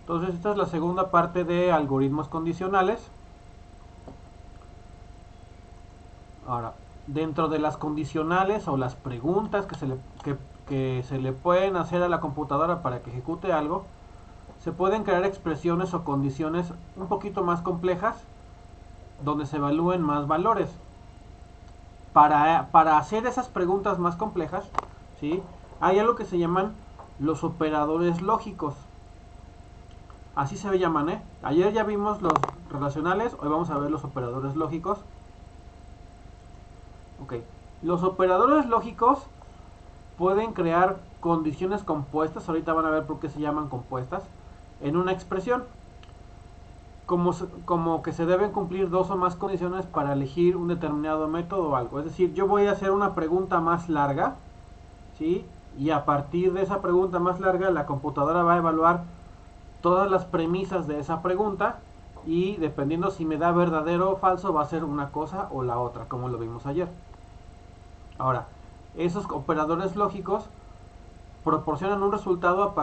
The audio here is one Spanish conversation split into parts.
Entonces esta es la segunda parte de algoritmos condicionales. Ahora, dentro de las condicionales o las preguntas que se le pueden hacer a la computadora para que ejecute algo, se pueden crear expresiones o condiciones un poquito más complejas donde se evalúen más valores. Para hacer esas preguntas más complejas, ¿sí?, hay algo que se llaman los operadores lógicos. Así se llaman, ¿eh? Ayer ya vimos los relacionales, hoy vamos a ver los operadores lógicos. Ok, los operadores lógicos pueden crear condiciones compuestas, ahorita van a ver por qué se llaman compuestas, en una expresión. Como que se deben cumplir dos o más condiciones para elegir un determinado método o algo. Es decir, yo voy a hacer una pregunta más larga, ¿sí? Y a partir de esa pregunta más larga, la computadora va a evaluar todas las premisas de esa pregunta y dependiendo si me da verdadero o falso, va a ser una cosa o la otra, como lo vimos ayer. Ahora, esos operadores lógicos proporcionan un resultado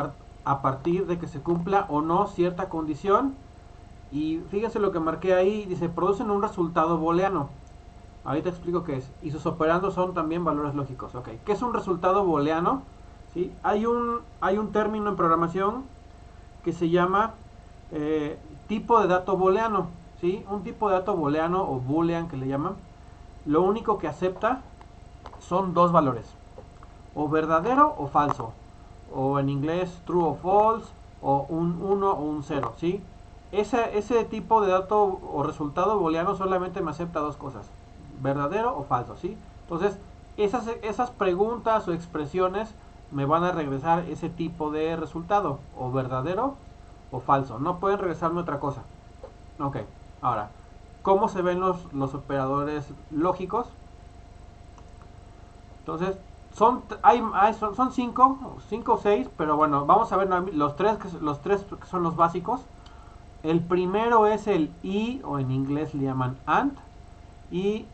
a partir de que se cumpla o no cierta condición. Y fíjense lo que marqué ahí, dice, producen un resultado booleano. Ahorita explico qué es. Y sus operandos son también valores lógicos. Ok, ¿qué es un resultado booleano? ¿Sí? Hay un término en programación que se llama tipo de dato booleano. ¿Sí? Un tipo de dato booleano o boolean que le llaman, lo único que acepta son dos valores, o verdadero o falso, o en inglés true o false, o un 1 o un 0, ¿sí? Ese tipo de dato o resultado booleano solamente me acepta dos cosas, verdadero o falso, ¿sí? Entonces, esas preguntas o expresiones me van a regresar ese tipo de resultado, o verdadero o falso, no pueden regresarme otra cosa. Ok, ahora, ¿cómo se ven los operadores lógicos? Entonces, son cinco o seis, pero bueno, vamos a ver los tres que son los básicos. El primero es el y, o en inglés le llaman and, y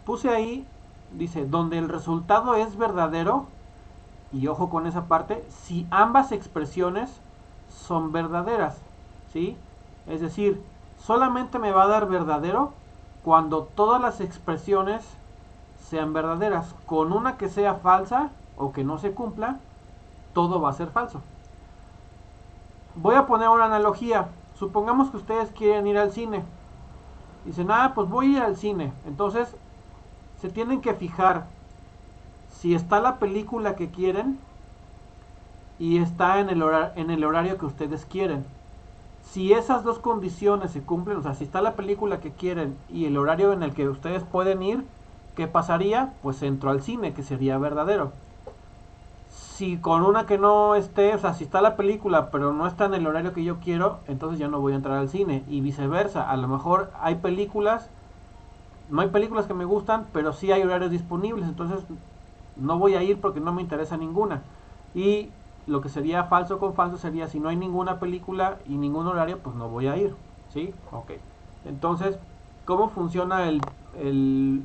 puse ahí, dice, donde el resultado es verdadero, y ojo con esa parte, si ambas expresiones son verdaderas, ¿sí? Es decir, solamente me va a dar verdadero cuando todas las expresiones sean verdaderas. Con una que sea falsa o que no se cumpla, todo va a ser falso. Voy a poner una analogía. Supongamos que ustedes quieren ir al cine. Dicen, pues voy a ir al cine. Entonces, se tienen que fijar si está la película que quieren y está en el horario que ustedes quieren. Si esas dos condiciones se cumplen, o sea, si está la película que quieren y el horario en el que ustedes pueden ir, ¿qué pasaría? Pues entro al cine, que sería verdadero. Si con una que no esté, o sea, si está la película pero no está en el horario que yo quiero, entonces ya no voy a entrar al cine. Y viceversa, a lo mejor no hay películas que me gustan, pero sí hay horarios disponibles, entonces no voy a ir porque no me interesa ninguna. Y lo que sería falso con falso sería, si no hay ninguna película y ningún horario, pues no voy a ir, ¿sí? Ok. Entonces, ¿cómo funciona el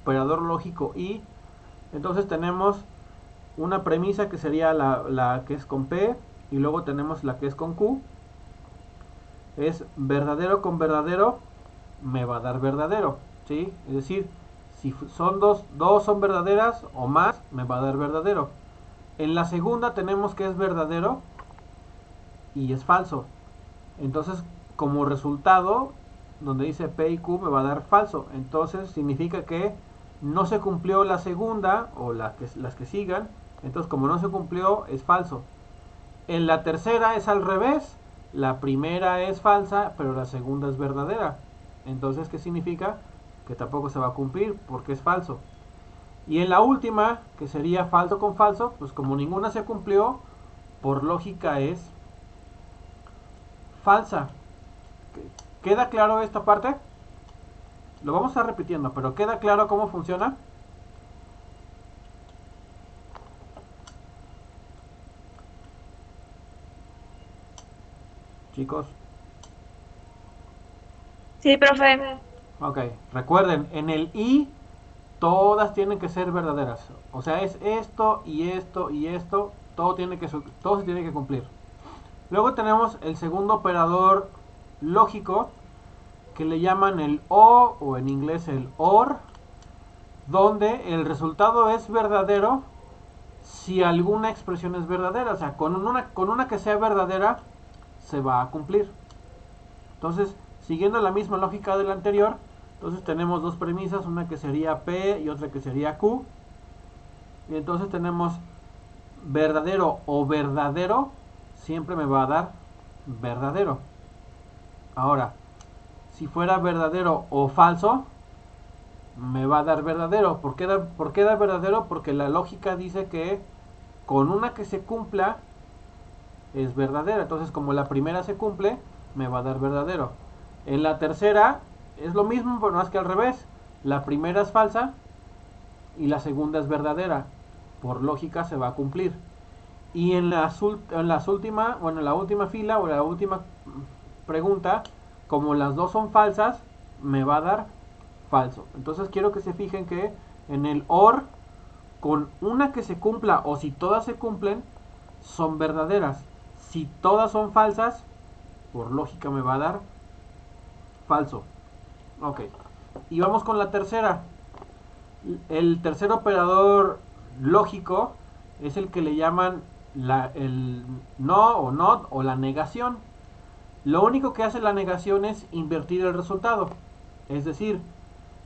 operador lógico y? Entonces tenemos una premisa que sería la que es con P, y luego tenemos la que es con Q. Es verdadero con verdadero, me va a dar verdadero, ¿sí? Es decir, si son dos son verdaderas o más, me va a dar verdadero. En la segunda tenemos que es verdadero y es falso. Entonces, como resultado, donde dice P y Q me va a dar falso. Entonces, significa que no se cumplió la segunda o las que sigan. Entonces, como no se cumplió, es falso. En la tercera es al revés. La primera es falsa, pero la segunda es verdadera. Entonces, ¿qué significa? Que tampoco se va a cumplir porque es falso. Y en la última, que sería falso con falso, pues como ninguna se cumplió, por lógica es falsa. ¿Queda claro esta parte? Lo vamos a estar repitiendo, pero ¿queda claro cómo funciona? Chicos. Sí, profe. Ok, recuerden, en el y todas tienen que ser verdaderas. O sea, es esto y esto y esto, todo se tiene que cumplir. Luego tenemos el segundo operador lógico, que le llaman el o en inglés el OR, donde el resultado es verdadero si alguna expresión es verdadera. O sea, con una que sea verdadera se va a cumplir. Entonces, siguiendo la misma lógica de la anterior, entonces tenemos dos premisas, una que sería P y otra que sería Q. Y entonces tenemos verdadero o verdadero, siempre me va a dar verdadero. Ahora, si fuera verdadero o falso, me va a dar verdadero. ¿Por qué da verdadero? Porque la lógica dice que con una que se cumpla es verdadera. Entonces, como la primera se cumple, me va a dar verdadero. En la tercera es lo mismo, pero más que al revés. La primera es falsa y la segunda es verdadera. Por lógica se va a cumplir. Y en la última fila o la última pregunta, como las dos son falsas, me va a dar falso. Entonces quiero que se fijen que en el OR, con una que se cumpla o si todas se cumplen, son verdaderas. Si todas son falsas, por lógica me va a dar falso. Ok. Y vamos con la tercera. El tercer operador lógico es el que le llaman el no o not o la negación. Lo único que hace la negación es invertir el resultado. Es decir,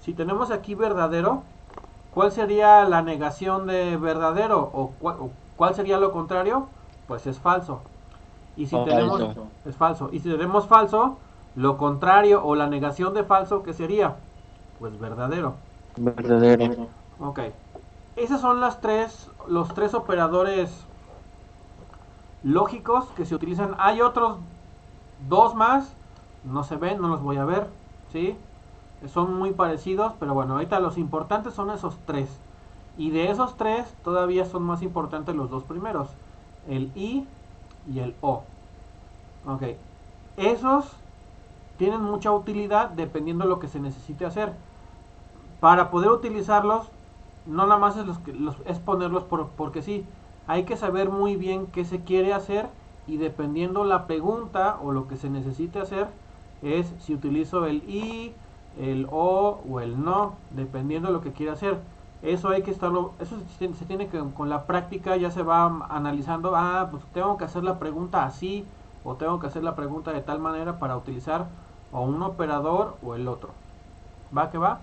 si tenemos aquí verdadero, ¿cuál sería la negación de verdadero? ¿O cuál sería lo contrario? Pues es falso. Y si tenemos Falso. es falso. Y si tenemos falso, lo contrario o la negación de falso, ¿qué sería? Pues verdadero. Verdadero. Ok. Esos son los tres operadores lógicos que se utilizan. Hay otros dos más, no se ven, no los voy a ver, ¿sí? Son muy parecidos, pero bueno, ahorita los importantes son esos tres. Y de esos tres, todavía son más importantes los dos primeros, el I y el O. Ok, esos tienen mucha utilidad dependiendo de lo que se necesite hacer. Para poder utilizarlos, no nada más es ponerlos porque sí. Hay que saber muy bien qué se quiere hacer y dependiendo la pregunta o lo que se necesite hacer, es si utilizo el I, el o el no, dependiendo de lo que quiera hacer. Eso hay que estarlo, eso se tiene que con la práctica ya se va analizando, pues tengo que hacer la pregunta así o tengo que hacer la pregunta de tal manera para utilizar o un operador o el otro. ¿Va que va?